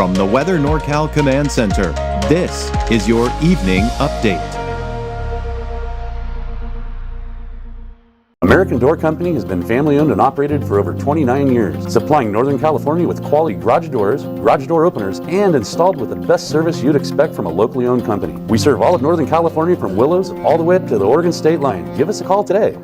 From the Weather NorCal Command Center, this is your Evening Update. American Door Company has been family-owned and operated for over 29 years, supplying Northern California with quality garage doors, garage door openers, and installed with the best service you'd expect from a locally owned company. We serve all of Northern California from Willows all the way up to the Oregon state line. Give us a call today.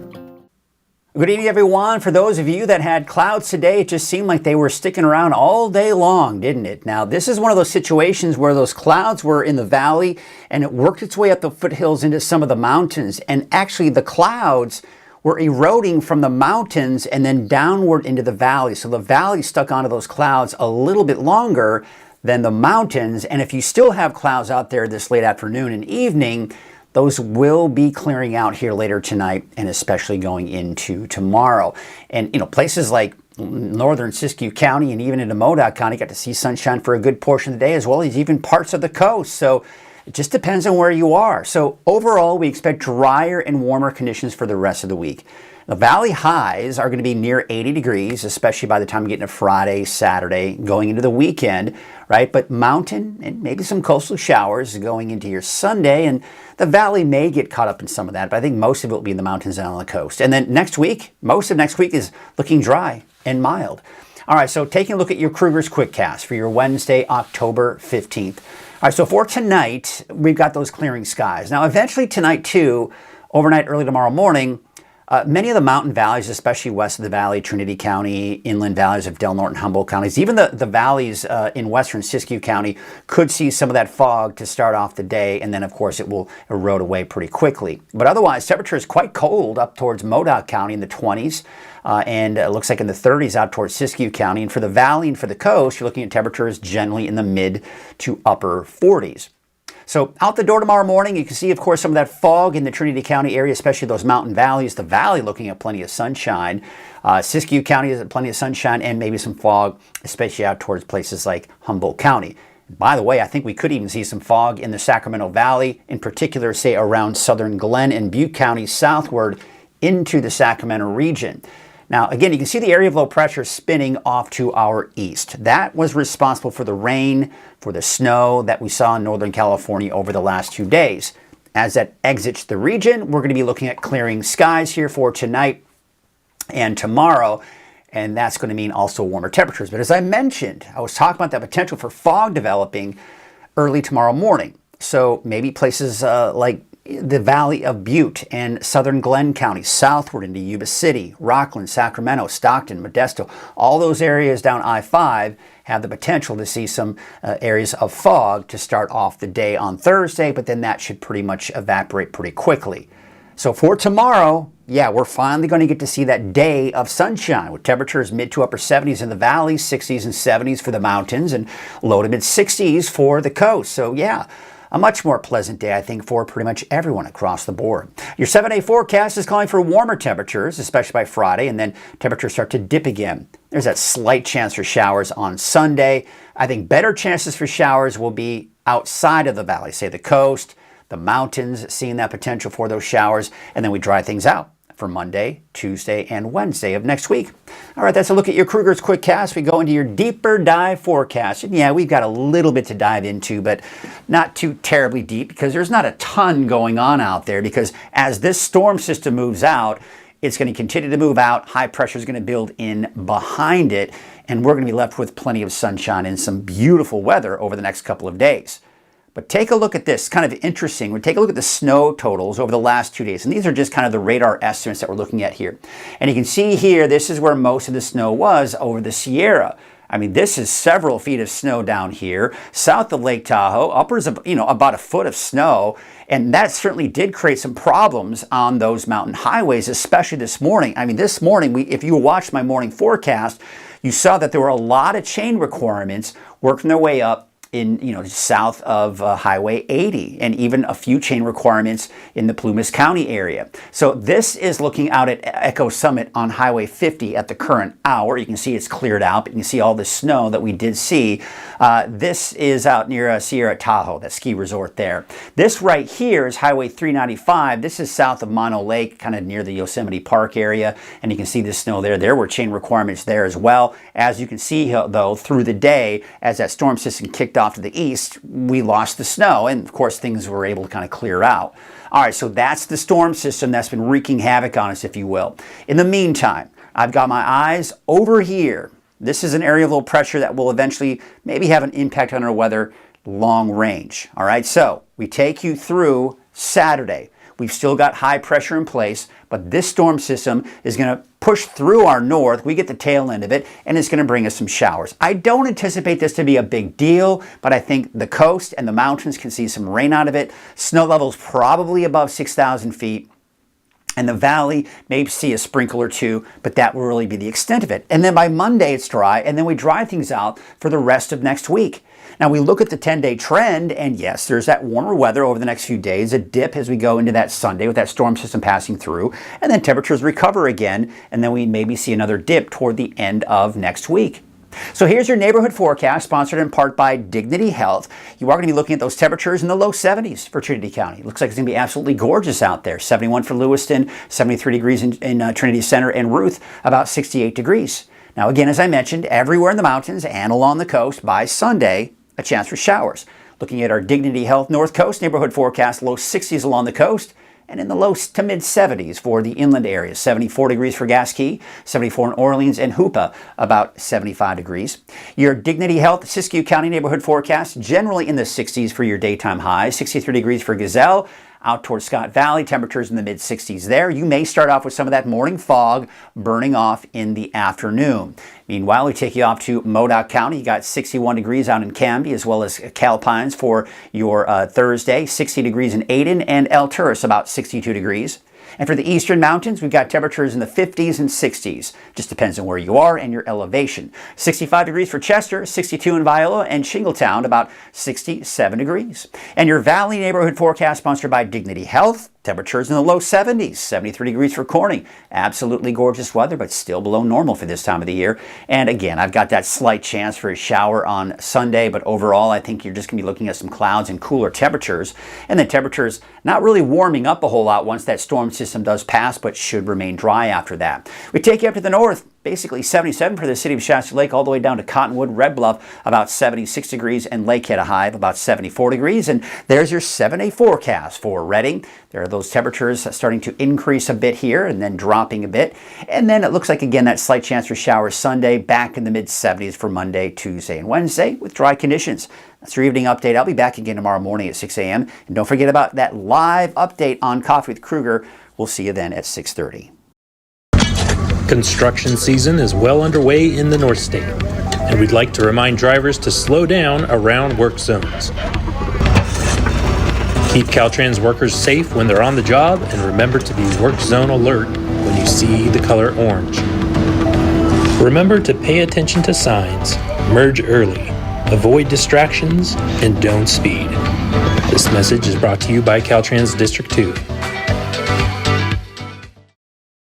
Good evening, everyone. For those of you that had clouds today, it just seemed like they were sticking around all day long, didn't it? Now, this is one of those situations where those clouds were in the valley and it worked its way up the foothills into some of the mountains. And actually, the clouds were eroding from the mountains and then downward into the valley. So the valley stuck onto those clouds a little bit longer than the mountains. And if you still have clouds out there this late afternoon and evening, those will be clearing out here later tonight and especially going into tomorrow. And, places like northern Siskiyou County and even into Modoc County got to see sunshine for a good portion of the day, as well as even parts of the coast. So it just depends on where you are. So overall, we expect drier and warmer conditions for the rest of the week. The valley highs are going to be near 80 degrees, especially by the time we get into Friday, Saturday, going into the weekend, right? But mountain and maybe some coastal showers going into your Sunday, and the valley may get caught up in some of that, but I think most of it will be in the mountains and on the coast. And then next week, most of next week is looking dry and mild. All right, so taking a look at your Krueger's Quickcast for your Wednesday, October 15th. All right, so for tonight, we've got those clearing skies. Now, eventually tonight, too, overnight, early tomorrow morning, many of the mountain valleys, especially west of the valley, Trinity County, inland valleys of Del Norte and Humboldt counties, even the valleys in western Siskiyou County could see some of that fog to start off the day, and then, of course, it will erode away pretty quickly. But otherwise, temperature is quite cold up towards Modoc County in the 20s, and it looks like in the 30s out towards Siskiyou County. And for the valley and for the coast, you're looking at temperatures generally in the mid to upper 40s. So out the door tomorrow morning, you can see, of course, some of that fog in the Trinity County area, especially those mountain valleys. The valley looking at plenty of sunshine. Siskiyou County has plenty of sunshine and maybe some fog, especially out towards places like Humboldt County. By the way, I think we could even see some fog in the Sacramento Valley, in particular, say, around southern Glenn and Butte counties southward into the Sacramento region. Now, again, you can see the area of low pressure spinning off to our east. That was responsible for the rain, for the snow that we saw in Northern California over the last 2 days. As that exits the region, we're going to be looking at clearing skies here for tonight and tomorrow, and that's going to mean also warmer temperatures. But as I mentioned, I was talking about that potential for fog developing early tomorrow morning. So maybe places like the Valley of Butte and southern Glenn County, southward into Yuba City, Rockland, Sacramento, Stockton, Modesto, all those areas down I-5 have the potential to see some areas of fog to start off the day on Thursday, but then that should pretty much evaporate pretty quickly. So for tomorrow, yeah, we're finally going to get to see that day of sunshine with temperatures mid to upper 70s in the valley, 60s and 70s for the mountains, and low to mid 60s for the coast. So yeah, a much more pleasant day, I think, for pretty much everyone across the board. Your 7-day forecast is calling for warmer temperatures, especially by Friday, and then temperatures start to dip again. There's that slight chance for showers on Sunday. I think better chances for showers will be outside of the valley, say the coast, the mountains, seeing that potential for those showers, and then we dry things out for Monday, Tuesday, and Wednesday of next week. All right, that's a look at your Krueger's Quickcast. We go into your deeper dive forecast. And yeah, we've got a little bit to dive into, but not too terribly deep because there's not a ton going on out there, because as this storm system moves out, it's going to continue to move out. High pressure is going to build in behind it, and we're going to be left with plenty of sunshine and some beautiful weather over the next couple of days. But take a look at this, kind of interesting. We take a look at the snow totals over the last 2 days. And these are just kind of the radar estimates that we're looking at here. And you can see here, this is where most of the snow was over the Sierra. I mean, this is several feet of snow down here, south of Lake Tahoe, upwards of, about a foot of snow. And that certainly did create some problems on those mountain highways, especially this morning. I mean, this morning, if you watched my morning forecast, you saw that there were a lot of chain requirements working their way up in, south of Highway 80, and even a few chain requirements in the Plumas County area. So this is looking out at Echo Summit on Highway 50 at the current hour. You can see it's cleared out, but you can see all the snow that we did see. This is out near Sierra Tahoe, that ski resort there. This right here is Highway 395. This is south of Mono Lake, kind of near the Yosemite Park area, and you can see the snow there. There were chain requirements there as well. As you can see, though, through the day, as that storm system kicked off to the east, we lost the snow, and of course things were able to kind of clear out. All right, so that's the storm system that's been wreaking havoc on us, if you will. In the meantime, I've got my eyes over here. This is an area of low pressure that will eventually maybe have an impact on our weather long range. All right, so we take you through Saturday. We've still got high pressure in place, but this storm system is going to push through our north. We get the tail end of it, and it's going to bring us some showers. I don't anticipate this to be a big deal, but I think the coast and the mountains can see some rain out of it. Snow levels probably above 6,000 feet. And the valley may see a sprinkle or two, but that will really be the extent of it. And then by Monday it's dry, and then we dry things out for the rest of next week. Now we look at the 10-day trend, and yes, there's that warmer weather over the next few days, a dip as we go into that Sunday with that storm system passing through, and then temperatures recover again, and then we maybe see another dip toward the end of next week. So here's your neighborhood forecast, sponsored in part by Dignity Health. You are going to be looking at those temperatures in the low 70s for Trinity County. Looks like it's going to be absolutely gorgeous out there. 71 for Lewiston, 73 degrees in Trinity Center, and Ruth, about 68 degrees. Now again, as I mentioned, everywhere in the mountains and along the coast by Sunday, a chance for showers. Looking at our Dignity Health North Coast neighborhood forecast, low 60s along the coast, and in the low to mid 70s for the inland areas. 74 degrees for Gasquet, 74 in Orleans, and Hoopa, about 75 degrees. Your Dignity Health Siskiyou County neighborhood forecast, generally in the 60s for your daytime highs. 63 degrees for Gazelle. Out towards Scott Valley, temperatures in the mid 60s there. You may start off with some of that morning fog burning off in the afternoon. Meanwhile, we take you off to Modoc County. You got 61 degrees out in Canby, as well as Calpines for your Thursday. 60 degrees in Ayden, and El Turris about 62 degrees. And for the eastern mountains, we've got temperatures in the 50s and 60s. Just depends on where you are and your elevation. 65 degrees for Chester, 62 in Viola, and Shingletown, about 67 degrees. And your valley neighborhood forecast, sponsored by Dignity Health. Temperatures in the low 70s, 73 degrees for Corning. Absolutely gorgeous weather, but still below normal for this time of the year. And again, I've got that slight chance for a shower on Sunday, but overall, I think you're just going to be looking at some clouds and cooler temperatures. And then temperatures not really warming up a whole lot once that storm system does pass, but should remain dry after that. We take you up to the north. Basically 77 for the city of Shasta Lake, all the way down to Cottonwood, Red Bluff, about 76 degrees, and Lakehead a high of about 74 degrees. And there's your 7-day forecast for Redding. There are those temperatures starting to increase a bit here and then dropping a bit. And then it looks like, again, that slight chance for showers Sunday, back in the mid-70s for Monday, Tuesday, and Wednesday with dry conditions. That's your evening update. I'll be back again tomorrow morning at 6 a.m. And don't forget about that live update on Coffee with Krueger. We'll see you then at 6:30. Construction season is well underway in the North State, and we'd like to remind drivers to slow down around work zones. Keep Caltrans workers safe when they're on the job, and remember to be work zone alert when you see the color orange. Remember to pay attention to signs, merge early, avoid distractions, and don't speed. This message is brought to you by Caltrans District 2.